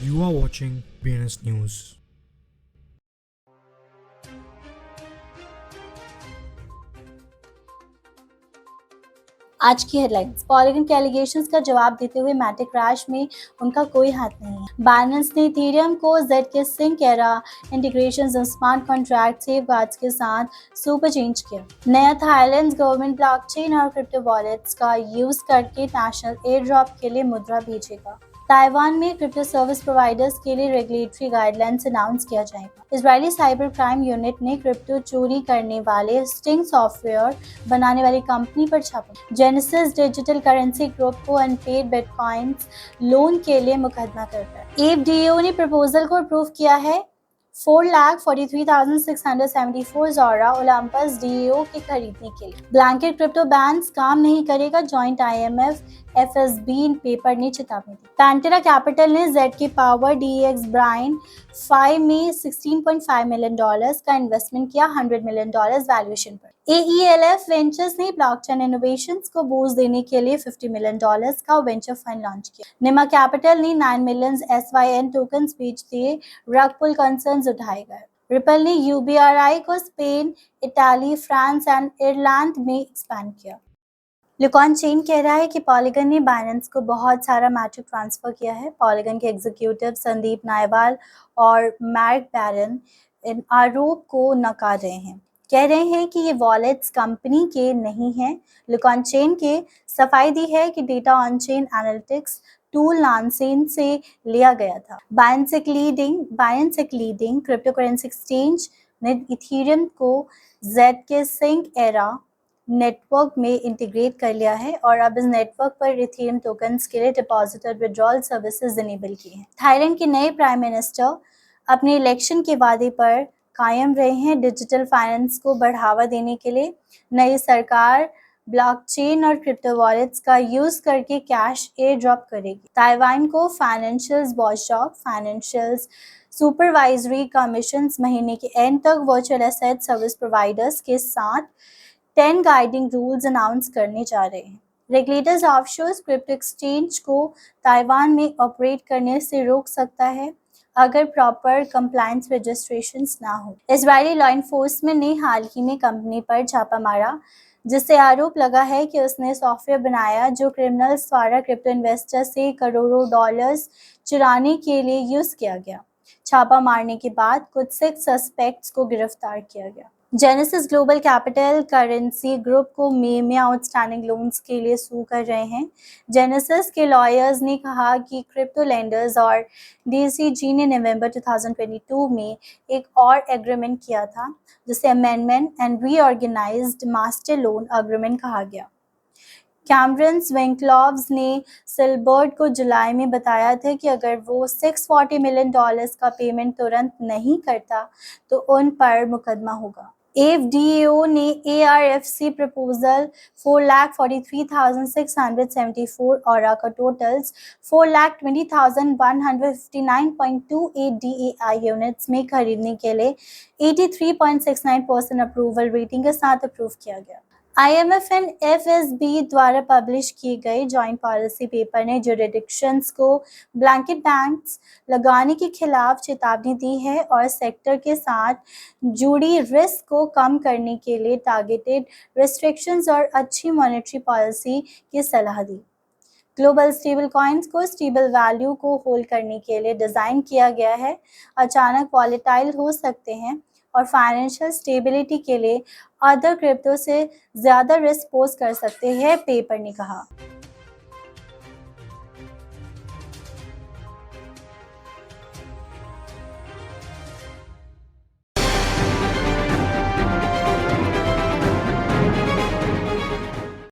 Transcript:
You are watching BNS News. आज की headlines. Polygon के एलिगेशंस का जवाब देते हुए मेटा क्रैश में उनका कोई हाथ नहीं है। बाइनेंस ने इथेरियम को ZK सिंक एरा इंटीग्रेशंस और स्मार्ट कॉन्ट्रैक्ट सेफगार्ड्स के साथ सुपर चेंज किया। नया थाईलैंड गवर्नमेंट ब्लॉकचेन और क्रिप्टो वॉलेट्स का यूज करके नेशनल एयर ड्रॉप के लिए मुद्रा भेजेगा। ताइवान में क्रिप्टो सर्विस प्रोवाइडर्स के लिए रेगुलेटरी गाइडलाइंस अनाउंस किया जाएगा। इजरायली साइबर क्राइम यूनिट ने क्रिप्टो चोरी करने वाले स्टिंग सॉफ्टवेयर बनाने वाली कंपनी पर छापा। जेनेसिस डिजिटल करेंसी ग्रुप को अनपेड बिटकॉइंस लोन के लिए मुकदमा करता है। एफडीओ ने प्रपोजल को अप्रूव किया है। 4,43,674 ज़ोरा ओलंपस डीएओ के खरीदने के लिए। ब्लैंकेट क्रिप्टो बैंस काम नहीं करेगा, जॉइंट IMF FSB पेपर ने चेतावनी दी। पैंटेरा कैपिटल ने ZK पावर DEX ब्राइन 5 में $16.5 मिलियन का इन्वेस्टमेंट किया, $100 मिलियन वैल्यूएशन पर। AELF वेंचर्स ने ब्लॉकचेन इनोवेशंस को बूस्ट देने के लिए $50 मिलियन का वेंचर फंड लॉन्च किया। निमा कैपिटल ने 9 मिलियन SYN टोकन्स बेच दिए, रग पुल कंसर्न्स उठाए गए। रिपल ने UBRI को Spain, Italy, France and Ireland में एक्सपैंड किया। लुकॉन चेन कह रहा है कि पॉलीगन ने बाइनेंस को बहुत सारा मैट्रिक ट्रांसफर किया है। पॉलीगन के एग्जीक्यूटिव संदीप नायवाल और मैर्क बैरन इन आरोप को नकार रहे हैं, कह रहे हैं कि ये वॉलेट्स कंपनी के नहीं हैं। लुकॉन चेन के सफाई दी है कि data on chain analytics tool Nansen से लिया गया था। Binance leading crypto currency exchange ने इथेरियम को ZK सिंक एरा नेटवर्क में इंटीग्रेट कर लिया है और अब इस नेटवर्क पर इथेरियम टोकन्स के लिए डिपॉजिट और विड्रॉल सर्विसेज इनेबल की हैं। थाईलैंड के नए प्राइम मिनिस्टर अपने इलेक्शन के वादे पर कायम रहे हैं। डिजिटल फाइनेंस को बढ़ावा देने के लिए नई सरकार ब्लॉकचेन और क्रिप्टो वॉलेट्स का यूज करके कैश एयर ड्रॉप करेगी। ताइवान को financial watchdog financial supervisory commission महीने के एंड तक वर्चुअल एसेट सर्विस प्रोवाइडर्स के साथ 10 गाइडिंग रूल्स अनाउंस करने जा रहे हैं। रेगुलेटर्स ऑफशोर क्रिप्टो एक्सचेंज को ताइवान में ऑपरेट करने से रोक सकता है अगर प्रॉपर कंप्लायंस रजिस्ट्रेशंस ना हो। इजरायली लॉ एनफोर्समेंट ने हाल ही में कंपनी पर छापा मारा, जिससे आरोप लगा है कि उसने सॉफ्टवेयर बनाया जो क्रिमिनल्स द्वारा क्रिप्टो इन्वेस्टर से करोड़ों डॉलर्स चुराने के लिए यूज किया गया। छापा मारने के बाद कुछ 6 सस्पेक्ट्स को गिरफ्तार किया गया। Genesis global capital currency group को मई में आउटस्टैंडिंग लोन्स के लिए सू कर रहे हैं। जेनेसिस के लॉयर्स ने कहा कि क्रिप्टो लेंडर्स और DCG ने नवंबर 2022 में एक और एग्रीमेंट किया था, जिसे amendment and reorganised master loan agreement कहा गया। कैमरन स्विंकलॉव्स ने सिलबर्ड को जुलाई में बताया था कि अगर वो $640 मिलियन का पेमेंट तुरंत नहीं करता तो उन पर मुकदमा होगा। FDAO ने ARFC प्रपोजल 4,43,674 और का टोटल्स 4,20,159.28 DAI यूनिट्स में खरीदने के लिए 83.69% अप्रूवल रेटिंग के साथ अप्रूव किया गया। IMF एंड FSB द्वारा पब्लिश की गई जॉइंट पॉलिसी पेपर ने जुरिडिक्शंस को ब्लैंकेट बैंक्स लगाने के खिलाफ चेतावनी दी है और सेक्टर के साथ जुड़ी रिस्क को कम करने के लिए टारगेटेड रिस्ट्रिक्शंस और अच्छी मॉनेटरी पॉलिसी की सलाह दी। ग्लोबल स्टेबल कॉइन्स को स्टेबल वैल्यू को होल्ड करने के लिए डिज़ाइन किया गया है, अचानक वॉलेटाइल हो सकते हैं और फाइनेंशियल स्टेबिलिटी के लिए अदर क्रिप्टो से ज़्यादा रिस्क पोज कर सकते हैं, पेपर ने कहा।